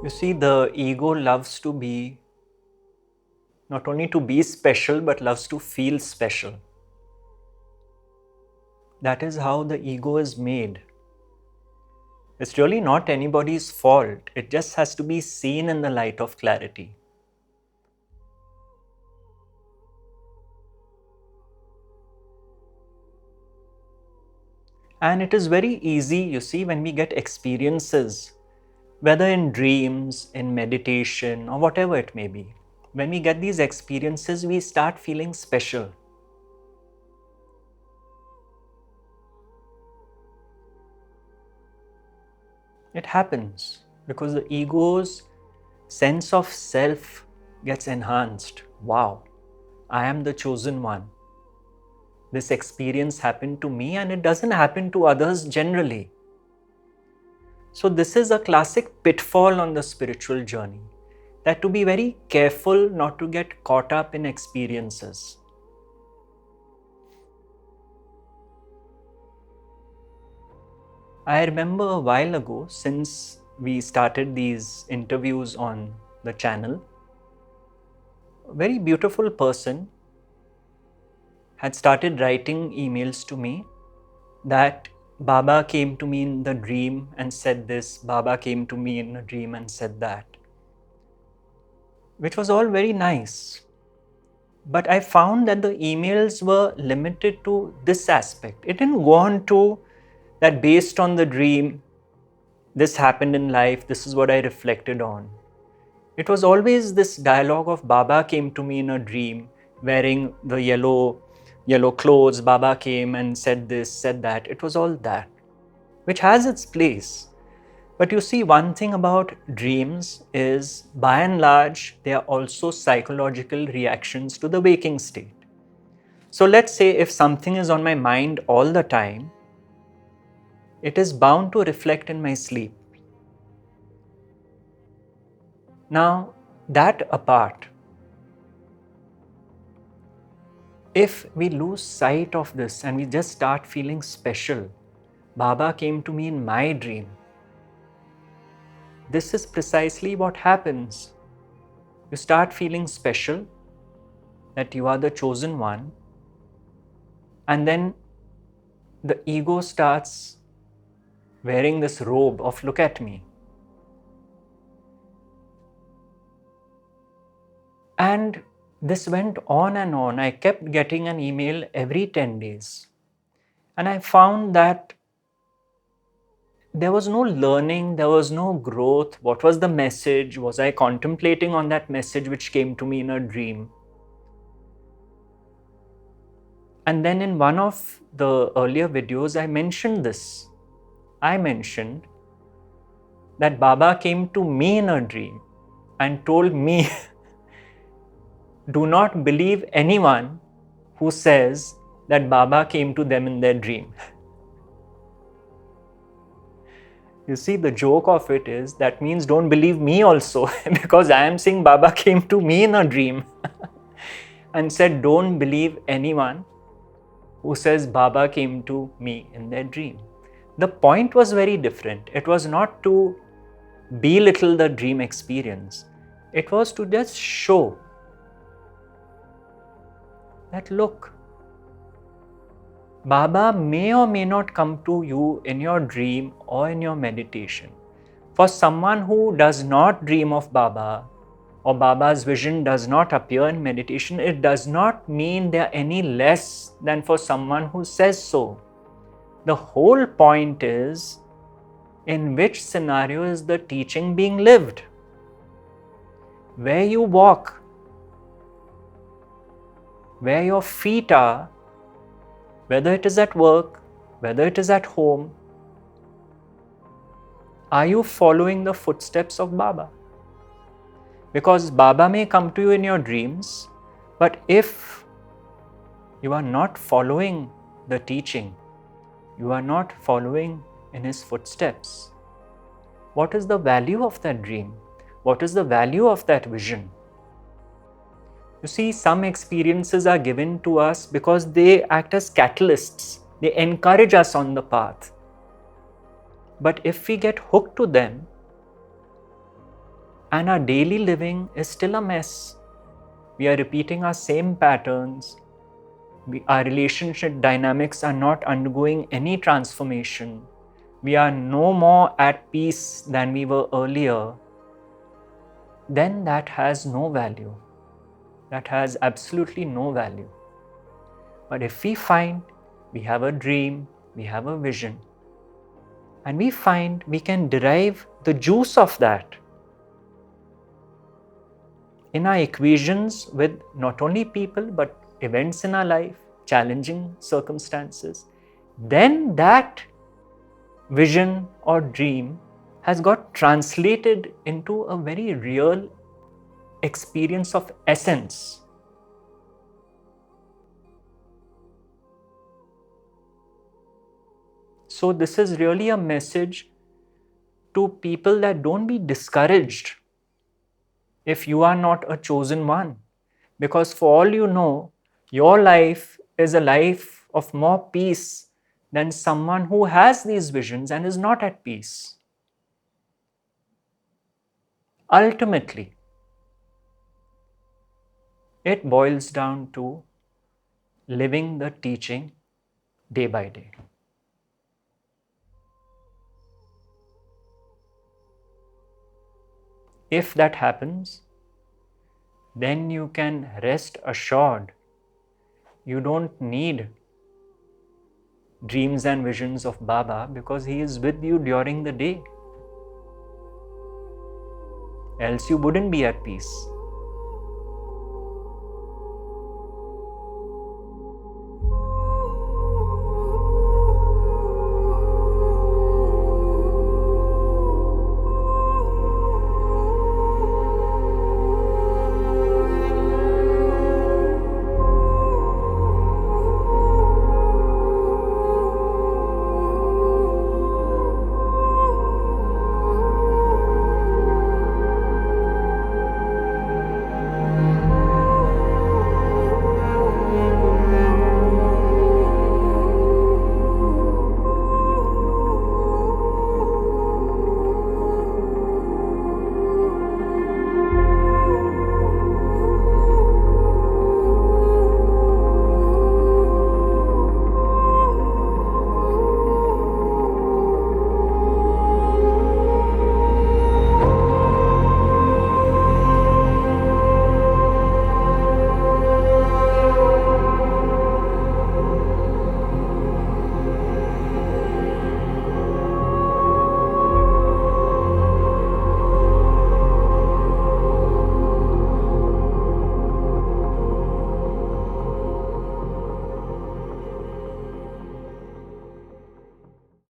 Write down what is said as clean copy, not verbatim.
You see, the ego loves to be, not only to be special, but loves to feel special. That is how the ego is made. It's really not anybody's fault. It just has to be seen in the light of clarity. And it is very easy, you see, when we get experiences, whether in dreams, in meditation, or whatever it may be. When we get these experiences, we start feeling special. It happens because the ego's sense of self gets enhanced. Wow, I am the chosen one. This experience happened to me and it doesn't happen to others generally. So this is a classic pitfall on the spiritual journey, that to be very careful not to get caught up in experiences. I remember a while ago, since we started these interviews on the channel, a very beautiful person had started writing emails to me that Baba came to me in the dream and said this, Baba came to me in a dream and said that, which was all very nice. But I found that the emails were limited to this aspect. It didn't go on to that based on the dream, this happened in life, this is what I reflected on. It was always this dialogue of Baba came to me in a dream, wearing the yellow clothes, Baba came and said this, said that. It was all that, which has its place. But you see, one thing about dreams is, by and large, they are also psychological reactions to the waking state. So let's say if something is on my mind all the time, it is bound to reflect in my sleep. Now, that apart, if we lose sight of this and we just start feeling special, Baba came to me in my dream, this is precisely what happens. You start feeling special, that you are the chosen one, and then the ego starts wearing this robe of look at me. And this went on and on. I kept getting an email every 10 days. And I found that there was no learning, there was no growth. What was the message? Was I contemplating on that message which came to me in a dream? And then in one of the earlier videos, I mentioned this. I mentioned that Baba came to me in a dream and told me, do not believe anyone who says that Baba came to them in their dream. You see, the joke of it is, that means don't believe me also, because I am saying Baba came to me in a dream and said, don't believe anyone who says Baba came to me in their dream. The point was very different. It was not to belittle the dream experience. It was to just show that, look, Baba may or may not come to you in your dream or in your meditation. For someone who does not dream of Baba, or Baba's vision does not appear in meditation, it does not mean they are any less than for someone who says so. The whole point is, in which scenario is the teaching being lived? Where you walk, where your feet are, whether it is at work, whether it is at home, are you following the footsteps of Baba? Because Baba may come to you in your dreams, but if you are not following the teaching, you are not following in his footsteps, what is the value of that dream? What is the value of that vision? You see, some experiences are given to us because they act as catalysts. They encourage us on the path. But if we get hooked to them, And our daily living is still a mess. We are repeating our same patterns. Our relationship dynamics are not undergoing any transformation. We are no more at peace than we were earlier. Then that has no value. That has absolutely no value. But if we find we have a dream, we have a vision, and we find we can derive the juice of that in our equations with not only people but events in our life, challenging circumstances, then that vision or dream has got translated into a very real experience of essence. So this is really a message to people that don't be discouraged if you are not a chosen one. Because for all you know, your life is a life of more peace than someone who has these visions and is not at peace. Ultimately, it boils down to living the teaching day by day. If that happens, then you can rest assured you don't need dreams and visions of Baba because he is with you during the day. Else you wouldn't be at peace.